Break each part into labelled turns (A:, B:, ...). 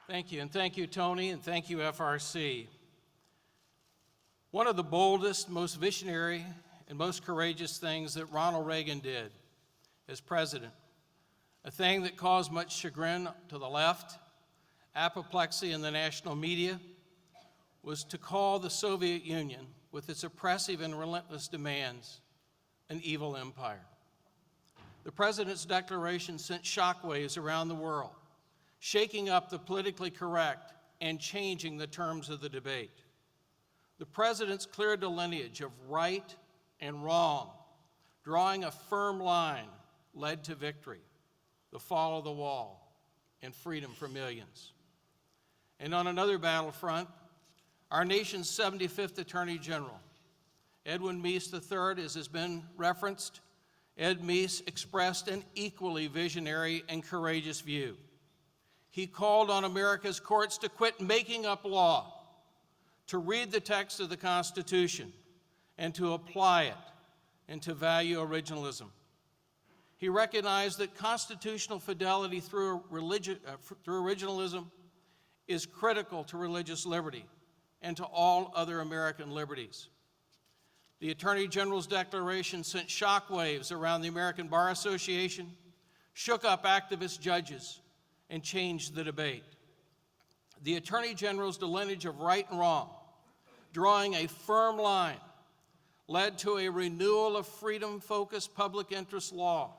A: Thank you, and thank you, Tony, and thank you, FRC. One of the boldest, most visionary, and most courageous things that Ronald Reagan did as president, a thing that caused much chagrin to the left, apoplexy in the national media, was to call the Soviet Union, with its oppressive and relentless demands, an evil empire. The president's declaration sent shockwaves around the world, shaking up the politically correct and changing the terms of the debate. The president's clear delineage of right and wrong, drawing a firm line, led to victory, the fall of the wall, and freedom for millions. And on another battlefront, our nation's 75th Attorney General, Edwin Meese III, as has been referenced, Ed Meese expressed an equally visionary and courageous view. He called on America's courts to quit making up law, to read the text of the Constitution, and to apply it, and to value originalism. He recognized that constitutional fidelity through originalism is critical to religious liberty and to all other American liberties. The Attorney General's declaration sent shockwaves around the American Bar Association, shook up activist judges, and changed the debate. The Attorney General's delineage of right and wrong, drawing a firm line, led to a renewal of freedom-focused public interest law,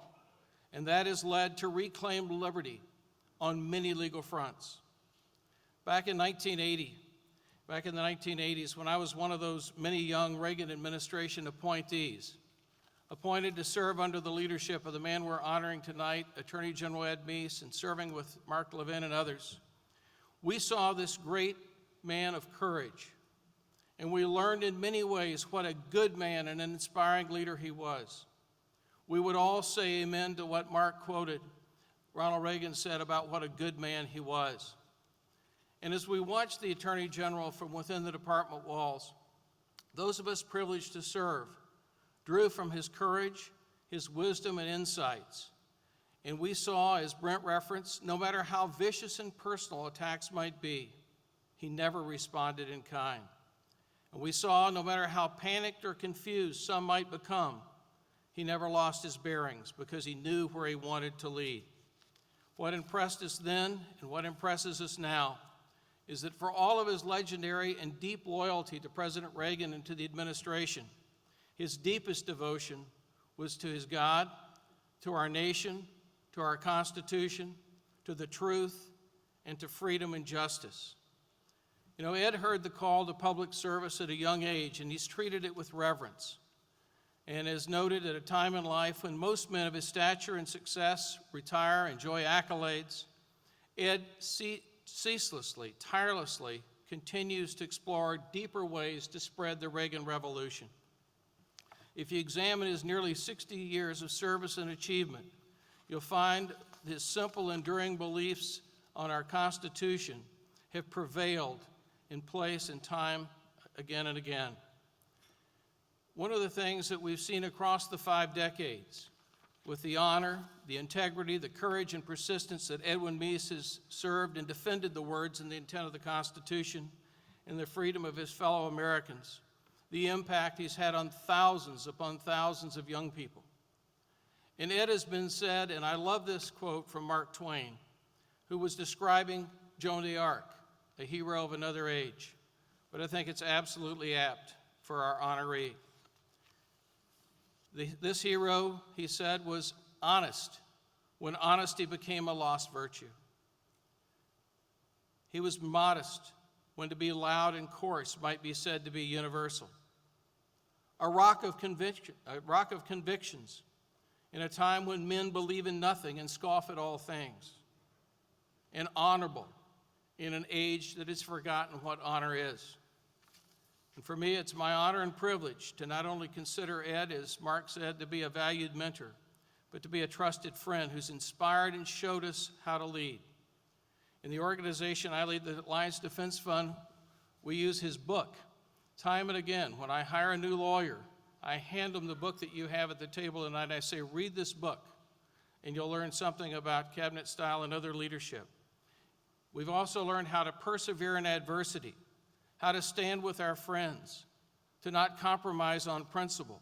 A: and that has led to reclaimed liberty on many legal fronts. Back in the 1980s, when I was one of those many young Reagan administration appointees, appointed to serve under the leadership of the man we're honoring tonight, Attorney General Ed Meese, and serving with Mark Levin and others, we saw this great man of courage, and we learned in many ways what a good man and an inspiring leader he was. We would all say amen to what Mark quoted Ronald Reagan said about what a good man he was. And as we watched the Attorney General from within the department walls, those of us privileged to serve drew from his courage, his wisdom, and insights. And we saw, as Brent referenced, no matter how vicious and personal attacks might be, he never responded in kind. And we saw, no matter how panicked or confused some might become, he never lost his bearings because he knew where he wanted to lead. What impressed us then and what impresses us now is that for all of his legendary and deep loyalty to President Reagan and to the administration, his deepest devotion was to his God, to our nation, to our Constitution, to the truth, and to freedom and justice. You know, Ed heard the call to public service at a young age, and he's treated it with reverence. And as noted, at a time in life when most men of his stature and success retire, enjoy accolades, Ed ceaselessly, tirelessly continues to explore deeper ways to spread the Reagan Revolution. If you examine his nearly 60 years of service and achievement, you'll find his simple, enduring beliefs on our Constitution have prevailed in place and time again and again. One of the things that we've seen across the 5 decades, with the honor, the integrity, the courage, and persistence that Edwin Meese has served and defended the words and the intent of the Constitution and the freedom of his fellow Americans, the impact he's had on thousands upon thousands of young people. And it has been said, and I love this quote from Mark Twain, who was describing Joan d'Arc, a hero of another age, but I think it's absolutely apt for our honoree. This hero, he said, was honest when honesty became a lost virtue. He was modest when to be loud and coarse might be said to be universal. A rock of convictions in a time when men believe in nothing and scoff at all things. And honorable in an age that has forgotten what honor is. And for me, it's my honor and privilege to not only consider Ed, as Mark said, to be a valued mentor, but to be a trusted friend who's inspired and showed us how to lead. In the organization I lead, the Alliance Defense Fund, we use his book. Time and again, when I hire a new lawyer, I hand them the book that you have at the table tonight, and I say, read this book, and you'll learn something about cabinet style and other leadership. We've also learned how to persevere in adversity, how to stand with our friends, to not compromise on principle,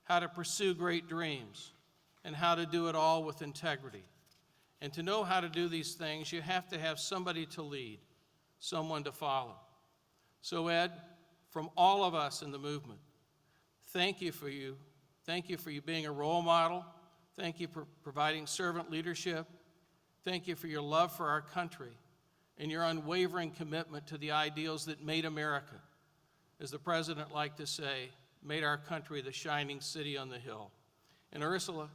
A: how to pursue great dreams, and how to do it all with integrity. And to know how to do these things, you have to have somebody to lead, someone to follow. So Ed, from all of us in the movement, thank you for you. Thank you for you being a role model. Thank you for providing servant leadership. Thank you for your love for our country and your unwavering commitment to the ideals that made America, as the President liked to say, made our country the shining city on the hill. And Ursula,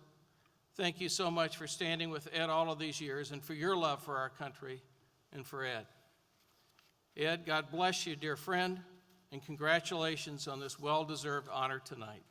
A: thank you so much for standing with Ed all of these years and for your love for our country and for Ed. Ed, God bless you, dear friend, and congratulations on this well-deserved honor tonight.